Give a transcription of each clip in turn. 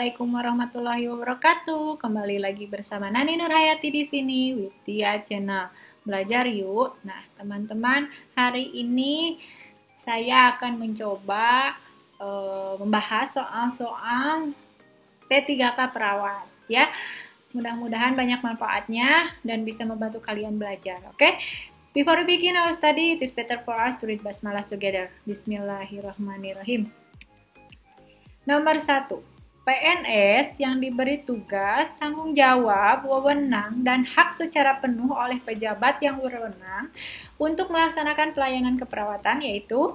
Assalamualaikum warahmatullahi wabarakatuh. Kembali lagi bersama Nani Nurhayati di sini, Widya Channel. Belajar yuk. Nah, teman-teman, hari ini saya akan mencoba membahas soal-soal P3K perawat ya. Mudah-mudahan banyak manfaatnya dan bisa membantu kalian belajar. Oke? Before we begin our study, it is better for us to read basmalah together. Bismillahirrahmanirrahim. Nomor 1. PNS yang diberi tugas, tanggung jawab, wewenang, dan hak secara penuh oleh pejabat yang berwenang untuk melaksanakan pelayanan keperawatan yaitu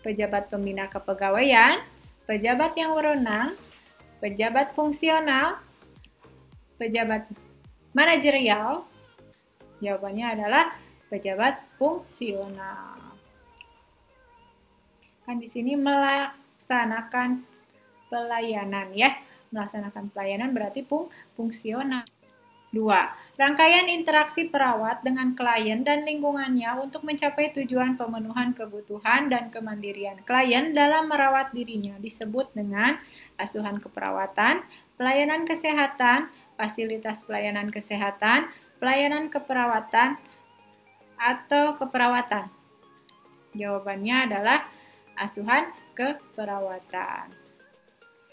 pejabat pembina kepegawaian, pejabat yang berwenang, pejabat fungsional, pejabat manajerial. Jawabannya adalah pejabat fungsional. Kan di sini melaksanakan pelayanan ya. Melaksanakan pelayanan berarti fungsional. 2. Rangkaian interaksi perawat dengan klien dan lingkungannya untuk mencapai tujuan pemenuhan kebutuhan dan kemandirian klien dalam merawat dirinya disebut dengan asuhan keperawatan, pelayanan kesehatan, fasilitas pelayanan kesehatan, pelayanan keperawatan, atau keperawatan. Jawabannya adalah asuhan keperawatan.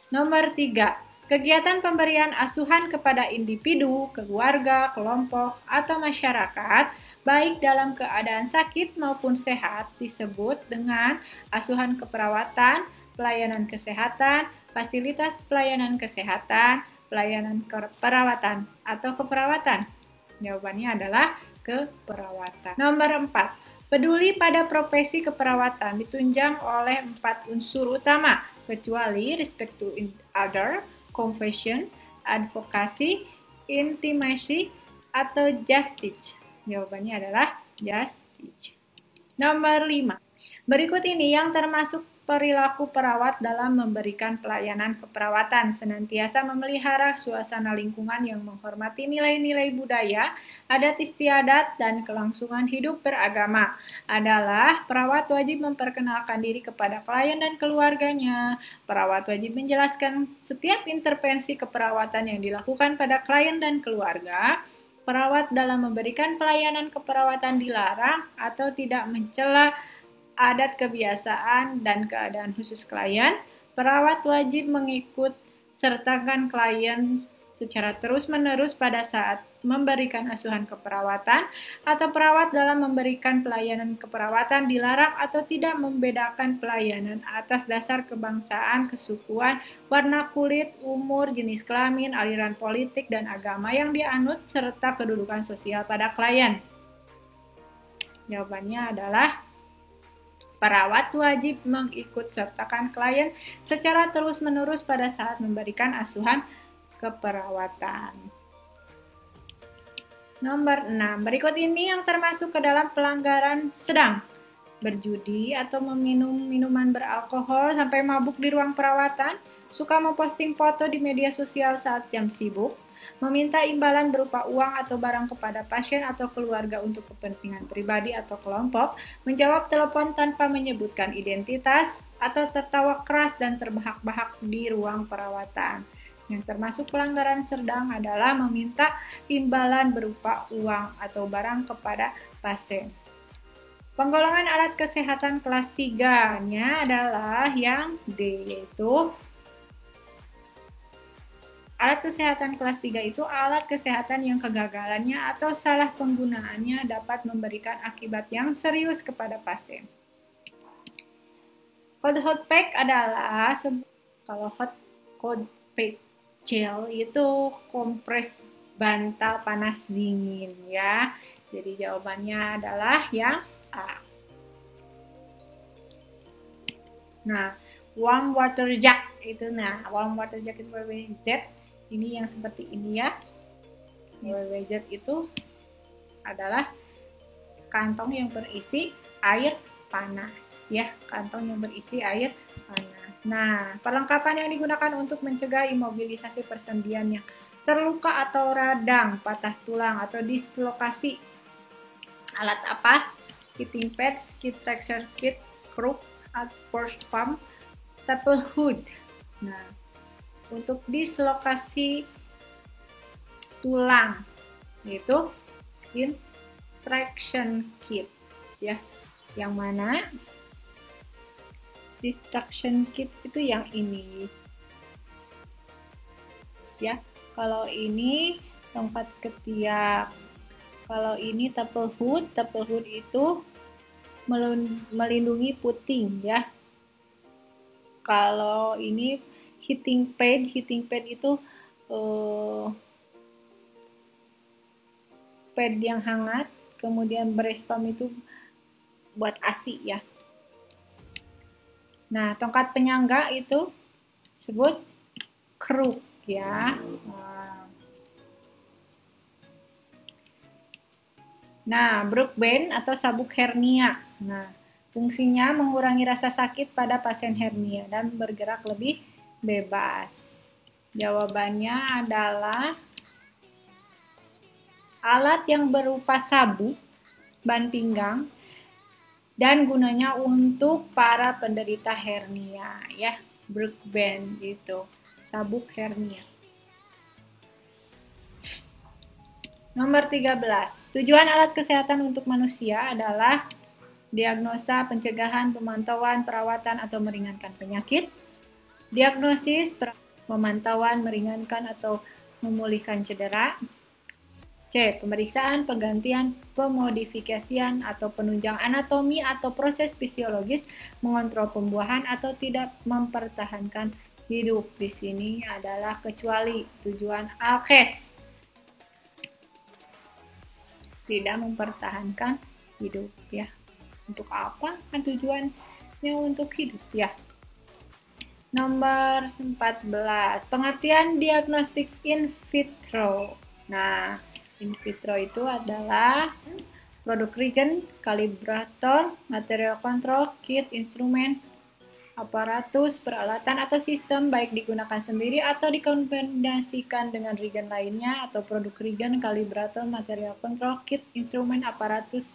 Nomor 3. Kegiatan pemberian asuhan kepada individu, keluarga, kelompok, atau masyarakat, baik dalam keadaan sakit maupun sehat, disebut dengan asuhan keperawatan, pelayanan kesehatan, fasilitas pelayanan kesehatan, pelayanan keperawatan, atau keperawatan. Jawabannya adalah keperawatan. Nomor 4. Peduli pada profesi keperawatan ditunjang oleh 4 unsur utama, kecuali respect to other, compassion, advokasi, intimasi, atau justice. Jawabannya adalah justice. Nomor 5. Berikut ini yang termasuk perilaku perawat dalam memberikan pelayanan keperawatan, senantiasa memelihara suasana lingkungan yang menghormati nilai-nilai budaya, adat istiadat, dan kelangsungan hidup beragama. Adalah perawat wajib memperkenalkan diri kepada klien dan keluarganya. Perawat wajib menjelaskan setiap intervensi keperawatan yang dilakukan pada klien dan keluarga. Perawat dalam memberikan pelayanan keperawatan dilarang atau tidak mencela adat kebiasaan dan keadaan khusus klien. Perawat wajib mengikut sertakan klien secara terus-menerus pada saat memberikan asuhan keperawatan, atau perawat dalam memberikan pelayanan keperawatan dilarang atau tidak membedakan pelayanan atas dasar kebangsaan, kesukuan, warna kulit, umur, jenis kelamin, aliran politik, dan agama yang dianut, serta kedudukan sosial pada klien. Jawabannya adalah perawat wajib mengikut sertakan klien secara terus-menerus pada saat memberikan asuhan keperawatan. Nomor 6. Berikut ini yang termasuk ke dalam pelanggaran sedang: berjudi atau meminum minuman beralkohol sampai mabuk di ruang perawatan, suka memposting foto di media sosial saat jam sibuk, meminta imbalan berupa uang atau barang kepada pasien atau keluarga untuk kepentingan pribadi atau kelompok, menjawab telepon tanpa menyebutkan identitas, atau tertawa keras dan terbahak-bahak di ruang perawatan. Yang termasuk pelanggaran sedang adalah meminta imbalan berupa uang atau barang kepada pasien. Penggolongan alat kesehatan kelas 3-nya adalah yang D, yaitu alat kesehatan kelas 3 itu alat kesehatan yang kegagalannya atau salah penggunaannya dapat memberikan akibat yang serius kepada pasien. Hot pack adalah, kalau hot pack gel itu kompres bantal panas dingin ya. Jadi jawabannya adalah yang A. Nah, warm water jug itu, warm water jug itu WWZ. Ini yang seperti ini ya. WWZ itu adalah kantong yang berisi air panas ya, kantong yang berisi air panas. Nah, perlengkapan yang digunakan untuk mencegah imobilisasi persendian yang terluka atau radang, patah tulang atau dislokasi. Alat apa? Fitting pads, kit fracture kit, crook, force pump, staple hood. Nah, untuk dislokasi tulang, yaitu skin traction kit ya. Yang mana distraction kit itu yang ini ya. Kalau ini tongkat ketiak, kalau ini taple hood itu melindungi puting ya. Kalau ini heating pad itu pad yang hangat, kemudian breast pump itu buat ASI ya. Nah, tongkat penyangga itu disebut crook ya. Nah, Brook band atau sabuk hernia. Nah, fungsinya mengurangi rasa sakit pada pasien hernia dan bergerak lebih bebas. Jawabannya adalah alat yang berupa sabuk, ban pinggang, dan gunanya untuk para penderita hernia ya. Brook band itu sabuk hernia. Nomor 13. Tujuan alat kesehatan untuk manusia adalah diagnosa, pencegahan, pemantauan, perawatan atau meringankan penyakit, diagnosis, pemantauan, meringankan atau memulihkan cedera, C. Pemeriksaan, penggantian, pemodifikasian atau penunjang anatomi atau proses fisiologis, mengontrol pembuahan atau tidak mempertahankan hidup. Di sini adalah kecuali tujuan alkes. Tidak mempertahankan hidup ya. Untuk apa kan tujuannya untuk hidup ya. Nomor 14. Pengertian diagnostik in vitro. Nah, in vitro itu adalah produk reagen, kalibrator, material control, kit, instrumen, aparatus, peralatan atau sistem baik digunakan sendiri atau dikombinasikan dengan reagen lainnya atau produk reagen, kalibrator, material control, kit, instrumen, aparatus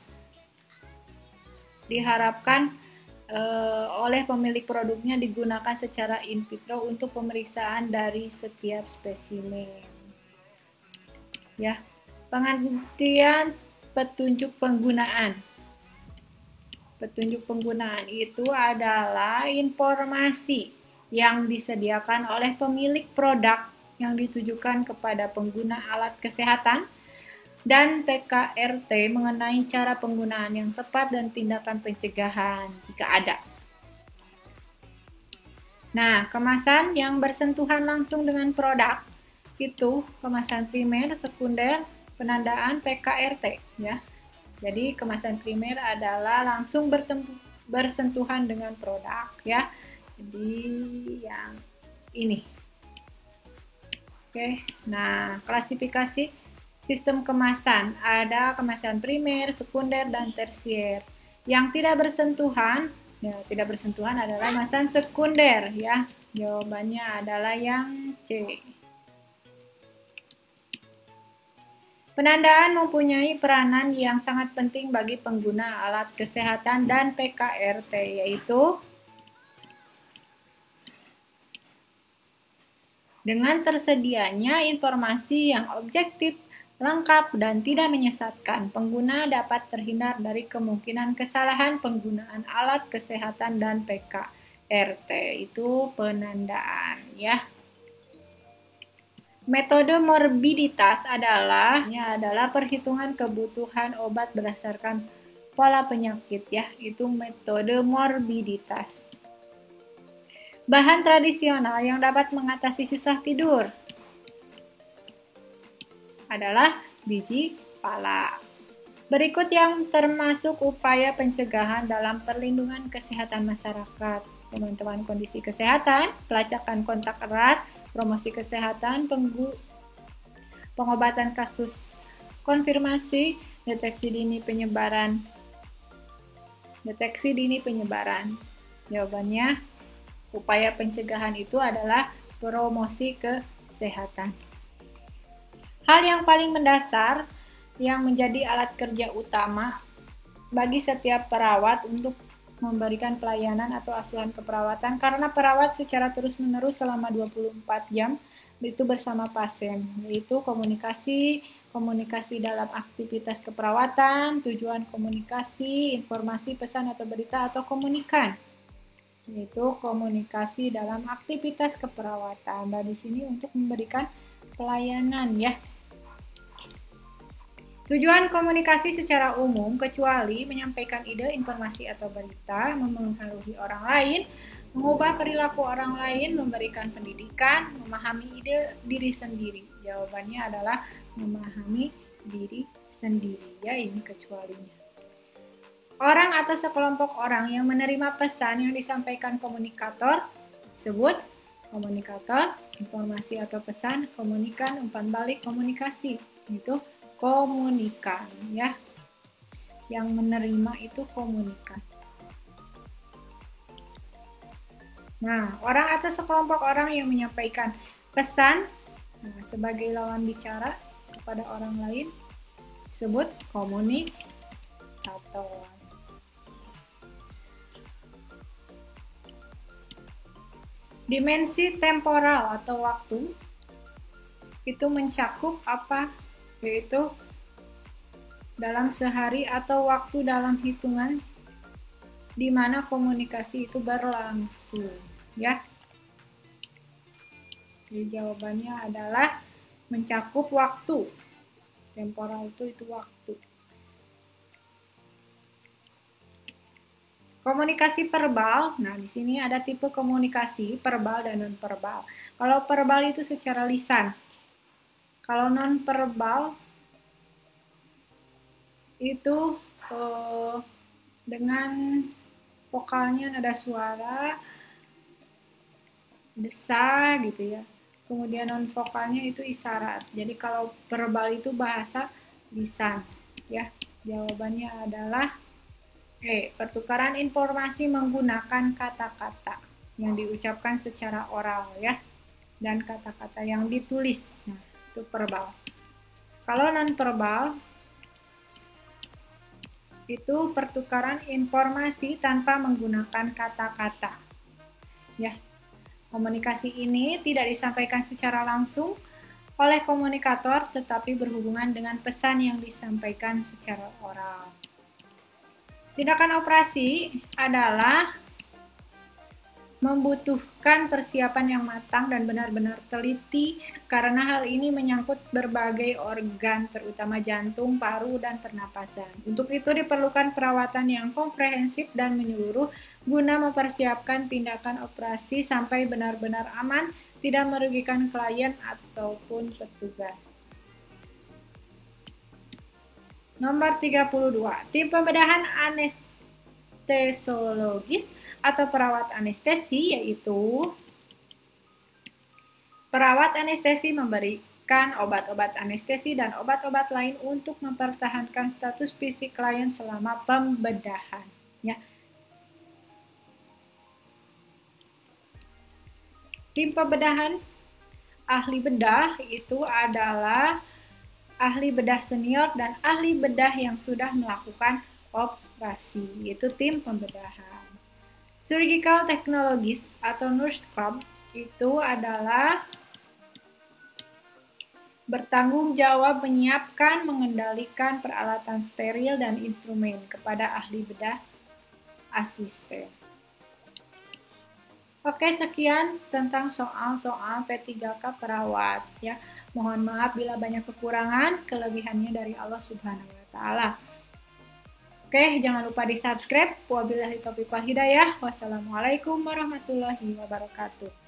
diharapkan oleh pemilik produknya digunakan secara in vitro untuk pemeriksaan dari setiap spesimen. Ya, pengertian petunjuk penggunaan. Petunjuk penggunaan itu adalah informasi yang disediakan oleh pemilik produk yang ditujukan kepada pengguna alat kesehatan dan PKRT mengenai cara penggunaan yang tepat dan tindakan pencegahan jika ada. Nah, kemasan yang bersentuhan langsung dengan produk itu kemasan primer, sekunder, penandaan PKRT ya. Jadi kemasan primer adalah langsung bersentuhan dengan produk ya. Jadi yang ini. Oke. Nah, klasifikasi sistem kemasan ada kemasan primer, sekunder dan tersier. Yang tidak bersentuhan, ya tidak bersentuhan adalah kemasan sekunder ya. Jawabannya adalah yang C. Penandaan mempunyai peranan yang sangat penting bagi pengguna alat kesehatan dan PKRT, yaitu dengan tersedianya informasi yang objektif, lengkap, dan tidak menyesatkan, pengguna dapat terhindar dari kemungkinan kesalahan penggunaan alat kesehatan dan PKRT. Itu penandaan ya. Metode morbiditas adalah perhitungan kebutuhan obat berdasarkan pola penyakit ya, itu metode morbiditas. Bahan tradisional yang dapat mengatasi susah tidur adalah biji pala. Berikut yang termasuk upaya pencegahan dalam perlindungan kesehatan masyarakat: pemantauan kondisi kesehatan, pelacakan kontak erat, promosi kesehatan, pengobatan kasus konfirmasi, deteksi dini penyebaran. Jawabannya, upaya pencegahan itu adalah promosi kesehatan. Hal yang paling mendasar yang menjadi alat kerja utama bagi setiap perawat untuk memberikan pelayanan atau asuhan keperawatan karena perawat secara terus-menerus selama 24 jam itu bersama pasien, yaitu komunikasi dalam aktivitas keperawatan, tujuan komunikasi, informasi, pesan atau berita atau komunikan, yaitu komunikasi dalam aktivitas keperawatan. Dan di sini untuk memberikan pelayanan ya. Tujuan komunikasi secara umum kecuali menyampaikan ide, informasi atau berita, memengaruhi orang lain, mengubah perilaku orang lain, memberikan pendidikan, memahami diri sendiri. Jawabannya adalah memahami diri sendiri ya, ini kecualinya. Orang atau sekelompok orang yang menerima pesan yang disampaikan komunikator disebut komunikator, informasi atau pesan, komunikan, umpan balik, komunikasi. Itu komunikan ya. Yang menerima itu komunikan. Nah, orang atau sekelompok orang yang menyampaikan pesan sebagai lawan bicara kepada orang lain disebut komunikator. Dimensi temporal atau waktu itu mencakup apa? Yaitu dalam sehari atau waktu dalam hitungan di mana komunikasi itu berlangsung ya. Jadi jawabannya adalah mencakup waktu. Temporal itu waktu. Komunikasi verbal. Nah, di sini ada tipe komunikasi verbal dan non-verbal. Kalau verbal itu secara lisan. Kalau non-verbal itu dengan vokalnya nada suara, desa gitu ya. Kemudian non-vokalnya itu isyarat. Jadi kalau verbal itu bahasa lisan ya. Jawabannya adalah pertukaran informasi menggunakan kata-kata yang diucapkan secara oral ya, dan kata-kata yang ditulis. Nah, itu verbal. Kalau non-verbal itu pertukaran informasi tanpa menggunakan kata-kata. Ya. Komunikasi ini tidak disampaikan secara langsung oleh komunikator tetapi berhubungan dengan pesan yang disampaikan secara oral. Tindakan operasi adalah membutuhkan persiapan yang matang dan benar-benar teliti karena hal ini menyangkut berbagai organ terutama jantung, paru, dan pernapasan. Untuk itu diperlukan perawatan yang komprehensif dan menyeluruh guna mempersiapkan tindakan operasi sampai benar-benar aman, tidak merugikan klien ataupun petugas. Nomor 32, tim pembedahan anestesiologis atau perawat anestesi, yaitu perawat anestesi memberikan obat-obat anestesi dan obat-obat lain untuk mempertahankan status fisik klien selama pembedahan. Ya. Tim pembedahan ahli bedah itu adalah ahli bedah senior dan ahli bedah yang sudah melakukan operasi, yaitu tim pembedahan. Surgical Technologist atau Nurse Scrub itu adalah bertanggung jawab menyiapkan, mengendalikan peralatan steril dan instrumen kepada ahli bedah asisten. Oke, sekian tentang soal-soal P3K perawat ya. Mohon maaf bila banyak kekurangan, kelebihannya dari Allah Subhanahu wa taala. Oke, jangan lupa di-subscribe. Wabillahi taufiq wal hidayah. Wassalamualaikum warahmatullahi wabarakatuh.